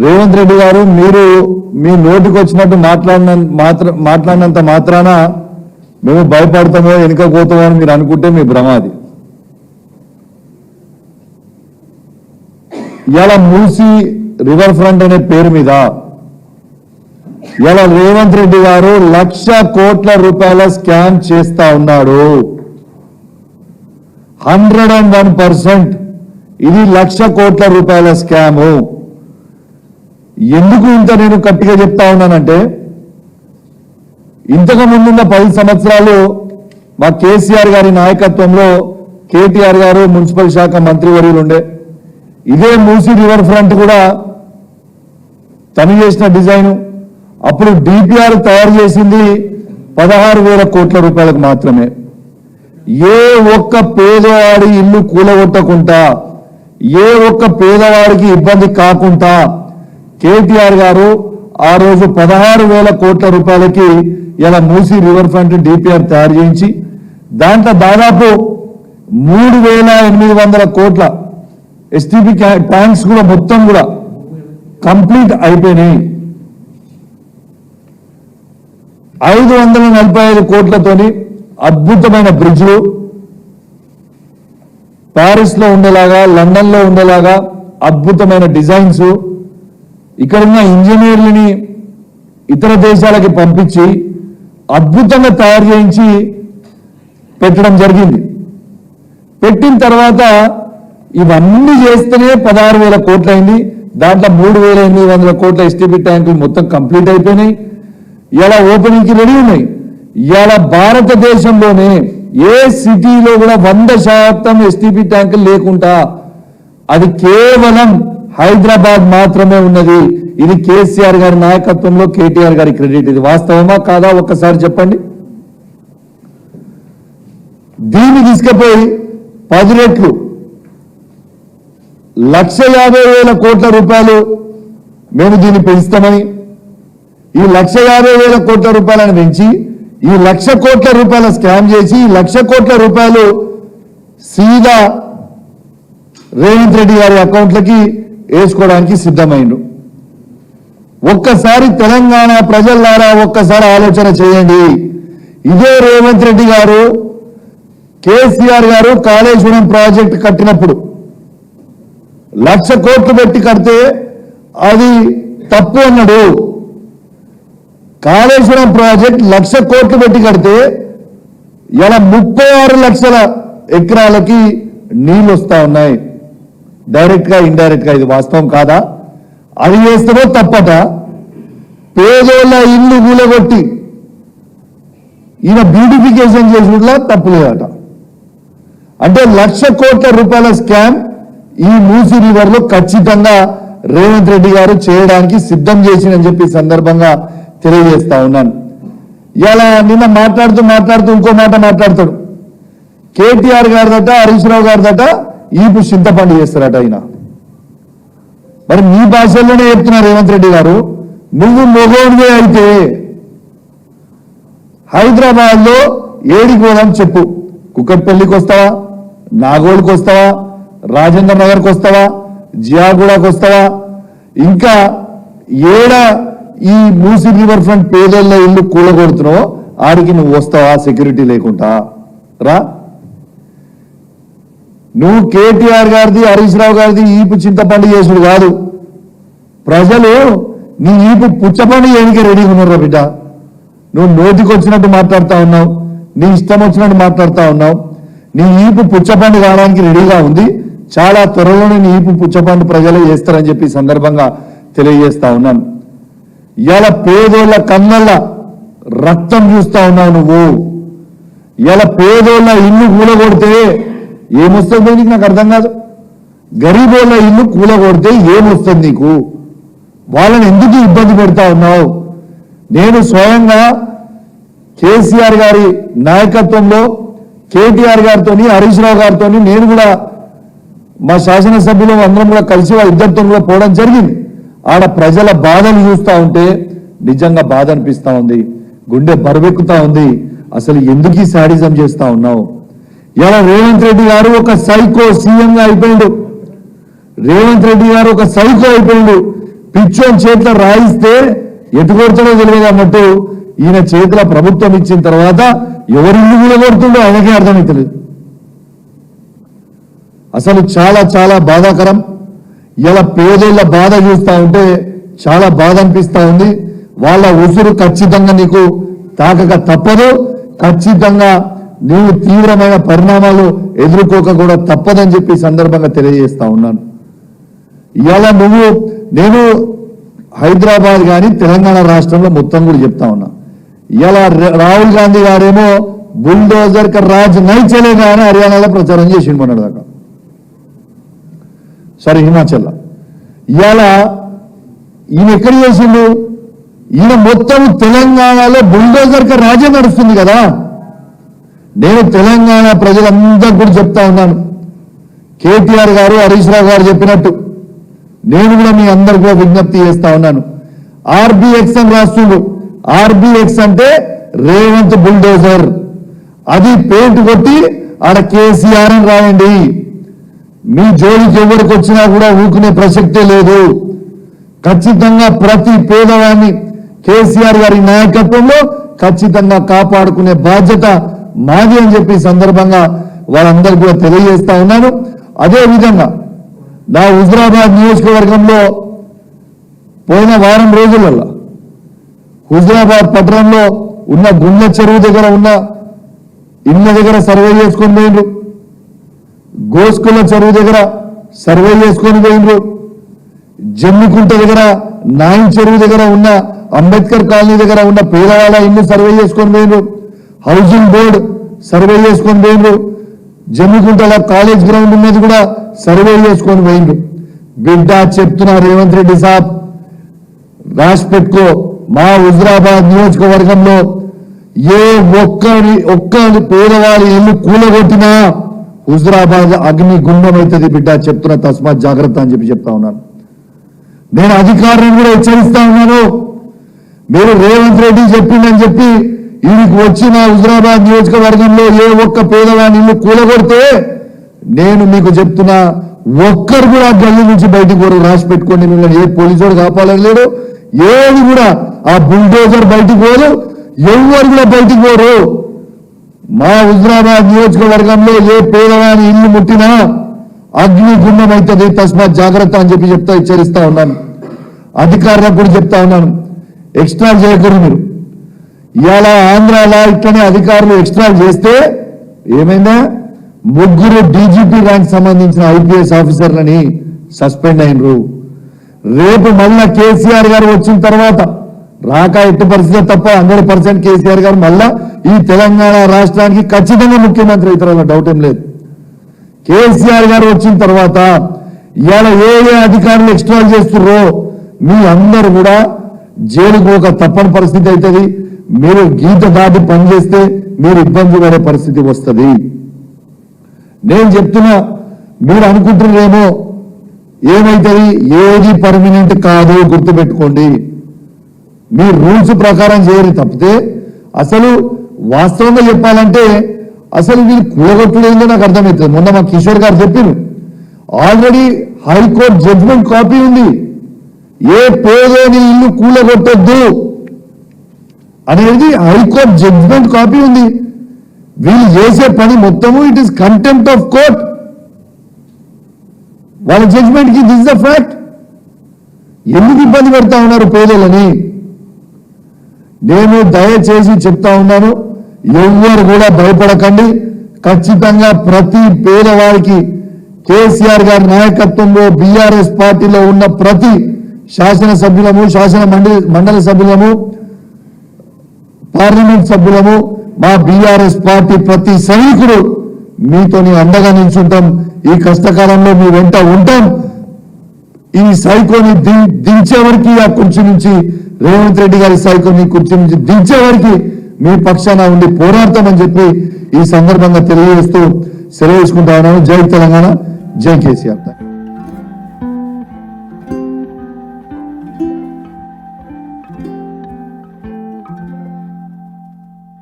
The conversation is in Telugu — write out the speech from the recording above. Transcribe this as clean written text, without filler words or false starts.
రేవంత్ రెడ్డి గారు మీరు మీ నోటికి వచ్చినట్టు మాట్లాడినంత మాత్రాన మేము భయపడతామో వెనుకపోతామో అని మీరు అనుకుంటే మీ భ్రమాది. ఇలా మూసి రివర్ ఫ్రంట్ అనే పేరు మీద ఇలా రేవంత్ రెడ్డి గారు 1,00,000 కోట్ల రూపాయల స్కామ్ చేస్తా ఉన్నాడు. 101% ఇది 1,00,000 కోట్ల రూపాయల స్కాము. ఎందుకు ఇంత నేను గట్టిగా చెప్తా ఉన్నానంటే, ఇంతకు ముందున్న 10 సంవత్సరాలు మా కేసీఆర్ గారి నాయకత్వంలో కేటీఆర్ గారు మున్సిపల్ శాఖ మంత్రివర్యులు ఉండే. ఇదే మూసీ రివర్ ఫ్రంట్ కూడా తను చేసిన డిజైన్. అప్పుడు డిపిఆర్ తయారు చేసింది 16,000 కోట్ల రూపాయలకు మాత్రమే. ఏ ఒక్క పేదవాడి ఇల్లు కూలగొట్టకుండా, ఏ ఒక్క పేదవాడికి ఇబ్బంది కాకుండా కేటీఆర్ గారు ఆ రోజు 16,000 కోట్ల రూపాయలకి ఇలా మూసీ రివర్ ఫ్రంట్ డిపిఆర్ తయారు చేయించి దాంట్లో దాదాపు 3,800 కోట్ల ఎస్టీపీ ట్యాంక్స్ కూడా మొత్తం కూడా కంప్లీట్ అయిపోయినాయి. 545 కోట్లతోని అద్భుతమైన బ్రిడ్జ్లు ప్యారిస్ లో ఉండేలాగా, లండన్ లో ఉండేలాగా అద్భుతమైన డిజైన్స్, ఇక్కడ ఉన్న ఇంజనీర్లని ఇతర దేశాలకి పంపించి అద్భుతంగా తయారు చేయించి పెట్టడం జరిగింది. పెట్టిన తర్వాత ఇవన్నీ చేస్తేనే 16,000 కోట్లు అయింది. దాంట్లో 3,800 కోట్ల ఎస్టీపీ ట్యాంకులు మొత్తం కంప్లీట్ అయిపోయినాయి. ఇలా ఓపెనింగ్ కి రెడీ ఉన్నాయి. ఇలా భారతదేశంలోనే ఏ సిటీలో కూడా 100% ఎస్టీపీ ట్యాంకులు లేకుండా అది కేవలం హైదరాబాద్ మాత్రమే ఉన్నది. ఇది కేసీఆర్ గారి నాయకత్వంలో కేటీఆర్ గారి క్రెడిట్. ఇది వాస్తవమా కాదా ఒక్కసారి చెప్పండి. దీన్ని తీసుకుపోయి 10 రెట్లు 1,50,000 కోట్ల రూపాయలు మేము దీన్ని పెంచుతామని, ఈ 1,50,000 కోట్ల రూపాయలను పెంచి ఈ 1,00,000 కోట్ల రూపాయల స్కామ్ చేసి ఈ 1,00,000 కోట్ల రూపాయలు సీదా రేవంత్ రెడ్డి గారి అకౌంట్లకి వేసుకోవడానికి సిద్ధమైండు. ఒక్కసారి తెలంగాణ ప్రజలారా ఒక్కసారి ఆలోచన చేయండి. ఇదే రేవంత్ రెడ్డి గారు కేసీఆర్ గారు కాళేశ్వరం ప్రాజెక్ట్ కట్టినప్పుడు 1,00,000 కోట్లు పెట్టి కడితే అది తప్పు అన్నాడు. కాళేశ్వరం ప్రాజెక్ట్ 1,00,000 కోట్లు పెట్టి కడితే ఇలా 36 లక్షల ఎకరాలకి నీళ్ళు వస్తా ఉన్నాయి, డైరెక్ట్ గా ఇండైరెక్ట్ గా. ఇది వాస్తవం కాదా? అది చేస్తేనో తప్పట. పేదోళ్ళ ఇల్లు కూలగొట్టి ఈయన బ్యూటిఫికేషన్ చేసుకుంటా తప్పులేదట. అంటే 1,00,000 కోట్ల రూపాయల స్కామ్ ఈ మూసీ రివర్ లో ఖచ్చితంగా రేవంత్ రెడ్డి గారు చేయడానికి సిద్ధం చేసిందని చెప్పి సందర్భంగా తెలియజేస్తా ఉన్నాను. ఇలా నిన్న మాట్లాడుతూ ఇంకో మాట మాట్లాడతాడు. కేటీఆర్ గారిదట, హరీష్ రావు గారిదట ఈపు చింతపండు చేస్తారట ఆయన. మరి మీ భాషల్లోనే చెప్తున్నారు రేవంత్ రెడ్డి గారు. నువ్వు మొగోడివే అయితే హైదరాబాద్ లో ఏడికి పోదాం చెప్పు. కుక్కట్పల్లికి వస్తావా, నాగోల్కి వస్తావా, రాజేంద్ర నగర్కి వస్తావా, జియాగూడకు వస్తావా, ఇంకా ఏడా ఈ మూసీ రివర్ ఫ్రంట్ పేదోళ్ళ ఇల్లు కూలగొడుతున్నావు ఆడికి నువ్వు వస్తావా సెక్యూరిటీ లేకుండా? రా. నువ్వు కేటీఆర్ గారిది, హరీష్ రావు గారిది ఈపు చింతపండు చేసుడు కాదు. ప్రజలు నీ ఈపు పుచ్చపండు చేయడానికి రెడీగా ఉన్నారు బిడ్డ. నువ్వు నోటికి వచ్చినట్టు మాట్లాడుతూ ఉన్నావు, నీ ఇష్టం వచ్చినట్టు మాట్లాడుతూ ఉన్నావు. నీ ఈపు పుచ్చపండు కావడానికి రెడీగా ఉంది. చాలా త్వరలోనే నీ ఈపు పుచ్చపండు ప్రజలే చేస్తారని చెప్పి సందర్భంగా తెలియజేస్తా ఉన్నాను. ఇలా పేదోళ్ళ కన్నల్ల రక్తం చూస్తా ఉన్నావు నువ్వు. ఇలా పేదోళ్ళ ఇల్లు కూలగొడితే ఏమొస్తుంది నీకు? నాకు అర్థం కాదు. గరీబోళ్ళ ఇల్లు కూలగొడితే ఏమొస్తుంది నీకు? వాళ్ళని ఎందుకు ఇబ్బంది పెడతా ఉన్నావు? నేను స్వయంగా కేసీఆర్ గారి నాయకత్వంలో కేటీఆర్ గారితో, హరీష్ రావు గారితో, నేను కూడా మా శాసనసభ్యులు అందరం కూడా కలిసి ఇద్దరితో కూడా పోవడం జరిగింది. ఆడ ప్రజల బాధలు చూస్తూ ఉంటే నిజంగా బాధ అనిపిస్తూ ఉంది, గుండె బరువెక్కుతా ఉంది. అసలు ఎందుకు ఈ శాడిజం చేస్తా ఉన్నావు? ఇలా రేవంత్ రెడ్డి గారు ఒక సైకో సీఎంగా అయిపోయిండు. రేవంత్ రెడ్డి గారు ఒక సైకో అయిపోయిండు. పిచ్చోని చేతిలో రాయిస్తే ఎటుకొడుతుందో తెలియదు అన్నట్టు ఈయన చేతిలో ప్రభుత్వం ఇచ్చిన తర్వాత ఎవరిల్లు కూడా కొడుతుండో ఆయనకే అర్థమవుతలేదు. అసలు చాలా చాలా బాధాకరం. ఇలా పేదోళ్ళ బాధ చూస్తూ ఉంటే చాలా బాధ అనిపిస్తూ ఉంది. వాళ్ళ ఉసురు ఖచ్చితంగా నీకు తాకక తప్పదు. ఖచ్చితంగా నీవు తీవ్రమైన పరిణామాలు ఎదుర్కోక కూడా తప్పదని చెప్పి సందర్భంగా తెలియజేస్తా ఉన్నాను. ఇవాళ నేను హైదరాబాద్ కానీ తెలంగాణ రాష్ట్రంలో మొత్తం కూడా చెప్తా ఉన్నా. ఇవాళ రాహుల్ గాంధీ గారేమో బుల్డోజర్ క రాజ్ నై చలేగా అని హర్యానాలో ప్రచారం చేసిండు మొన్నటి దాకా. సారీ, హిమాచల్. ఇవాళ ఈయన ఎక్కడ చేసిండు? ఈయన మొత్తం తెలంగాణలో బుల్డోజర్ క రాజ్యం నడుస్తుంది కదా. నేను తెలంగాణ ప్రజలందరూ కూడా చెప్తా ఉన్నాను, కేటీఆర్ గారు హరీష్ రావు గారు చెప్పినట్టు నేను కూడా మీ అందరు కూడా విజ్ఞప్తి చేస్తా ఉన్నాను. ఆర్బిఎక్స్ అని రాస్తుండ్రు. ఆర్బిఎక్స్ అంటే రేవంత్ బుల్డోజర్. అది పెయింట్ కొట్టి ఆడ కేసీఆర్ అని రాయండి. మీ జోలికి ఎవరికి వచ్చినా కూడా ఊకునే ప్రసక్తే లేదు. ఖచ్చితంగా ప్రతి పేదవాడిని కేసీఆర్ గారి నాయకత్వంలో ఖచ్చితంగా కాపాడుకునే బాధ్యత మాది అని చెప్పి సందర్భంగా వాళ్ళందరూ కూడా తెలియజేస్తా ఉన్నాను. అదే విధంగా నా హుజురాబాద్ నియోజకవర్గంలో పోయిన వారం రోజులలో హుజురాబాద్ పట్టణంలో ఉన్న గుండ్ల చెరువు దగ్గర ఉన్న ఇళ్ళ దగ్గర సర్వే చేసుకొని పోయిండ్రు. గోస్కుల చెరువు దగ్గర సర్వే చేసుకొని పోయిండ్రు. జమ్మికుంట దగ్గర నాయన్ చెరువు దగ్గర ఉన్న అంబేద్కర్ కాలనీ దగ్గర ఉన్న పేదవాళ్ళ ఇల్లు సర్వే చేసుకొని పోయిండ్రు. హౌసింగ్ బోర్డు సర్వే చేసుకొని పోయిండ్రు. జమ్మికుంటలో కాలేజ్ గ్రౌండ్ ఉన్నది కూడా సర్వే చేసుకొని పోయిండ్రు. బిడ్డ చెప్తున్నా రేవంత్ రెడ్డి సాబ్, రాసి పెట్టుకో, మా హుజురాబాద్ నియోజకవర్గంలో ఏ ఒక్కరి పేదవాడి ఇల్లు కూలగొట్టినా హుజురాబాద్ అగ్ని గుండం అవుతుంది బిడ్డ చెప్తున్నా, తస్మాత్ జాగ్రత్త అని చెప్పి చెప్తా ఉన్నాను. నేను అధికారులను కూడా హెచ్చరిస్తా ఉన్నాను. మీరు రేవంత్ రెడ్డి చెప్పిందని చెప్పి వీడికి వచ్చిన హుజురాబాద్ నియోజకవర్గంలో ఏ ఒక్క పేదవాడిని ఇల్లు కూలగొడితే నేను మీకు చెప్తున్నా, ఒక్కరు కూడా గల్లి నుంచి బయటకు పోరు. రాసి పెట్టుకోండి. మిమ్మల్ని ఏ పోలీసుడు కాపాలని లేడు, ఏది కూడా ఆ బుల్డోజర్ బయటకు పోరు, ఎవరు కూడా బయటకు పోరు. మా హుజురాబాద్ నియోజకవర్గంలో ఏ పేదవాని ఇల్లు ముట్టినా అగ్ని గుండం అవుతుంది, తస్మాత్ జాగ్రత్త అని చెప్పి హెచ్చరిస్తా ఉన్నాను. అధికారులకు కూడా చెప్తా ఉన్నాను, ఎక్స్ట్రా చేయకూడదు మీరు. ఇవాళ ఆంధ్రాలో ఇట్లనే అధికారులు ఎక్స్ట్రా చేస్తే ఏమైందా, 3 డీజీపీ ర్యాంక్ సంబంధించిన ఐపీఎస్ ఆఫీసర్లని సస్పెండ్ అయినరు. రేపు మళ్ళా కేసీఆర్ గారు వచ్చిన తర్వాత రాక ఎట్టి పరిస్థితి తప్ప 100% కేసీఆర్ గారు మళ్ళా ఈ తెలంగాణ రాష్ట్రానికి ఖచ్చితంగా ముఖ్యమంత్రి అవుతారన్న డౌట్ ఏం లేదు. కేసీఆర్ గారు వచ్చిన తర్వాత ఇవాళ ఏ అధికారులు ఎక్స్ట్రా చేస్తున్నారో మీ అందరూ కూడా జైలుకు ఒక తప్పని పరిస్థితి అవుతుంది. మీరు గీత దాటి పనిచేస్తే మీరు ఇబ్బంది పడే పరిస్థితి వస్తుంది. నేను చెప్తున్నా, మీరు అనుకుంటున్నారేమో ఏమైతుంది, ఏది పర్మనెంట్ కాదు, గుర్తుపెట్టుకోండి. మీ రూల్స్ ప్రకారం చేయరు తప్పితే అసలు వాస్తవంగా చెప్పాలంటే అసలు వీళ్ళు కూడగొట్టలేదో నాకు అర్థమవుతుంది. మొన్న మా కిషోర్ గారు చెప్పారు, ఆల్రెడీ హైకోర్టు జడ్జిమెంట్ కాపీ ఉంది, ఏ పేదోని ఇల్లు కూలగొట్టొద్దు అనేది హైకోర్టు జడ్జిమెంట్ కాపీ ఉంది. వీళ్ళు చేసే పని మొత్తము it is contempt of court. వాళ్ళ జడ్జిమెంట్ కి దిస్ ద ఫ్యాక్ట్. ఎందుకు ఇబ్బంది పెడతా ఉన్నారు పేదలని? నేను దయచేసి చెప్తా ఉన్నాను, ఎవ్వరు కూడా భయపడకండి. ఖచ్చితంగా ప్రతి పేదవారికి కేసీఆర్ గారి నాయకత్వంలో బీఆర్ఎస్ పార్టీలో ఉన్న ప్రతి శాసనసభ్యులము, మండలి సభ్యులము, పార్లమెంట్ సభ్యులము, మా బీఆర్ఎస్ పార్టీ ప్రతి సైనికుడు మీతోని అండగా నిల్చుంటాం. ఈ కష్టకాలంలో మీ వెంట ఉంటాం. ఈ సైకోని దించే వరకు ఆ కుర్చీ నుంచి, రేవంత్ రెడ్డి గారి సైకోని కుర్చీ నుంచి దించే వరకు మీ పక్షాన ఉండి పోరాడతామని చెప్పి ఈ సందర్భంగా తెలియజేస్తూ సెలవు తీసుకుంటా ఉన్నాను. జై తెలంగాణ, జై కేసీఆర్.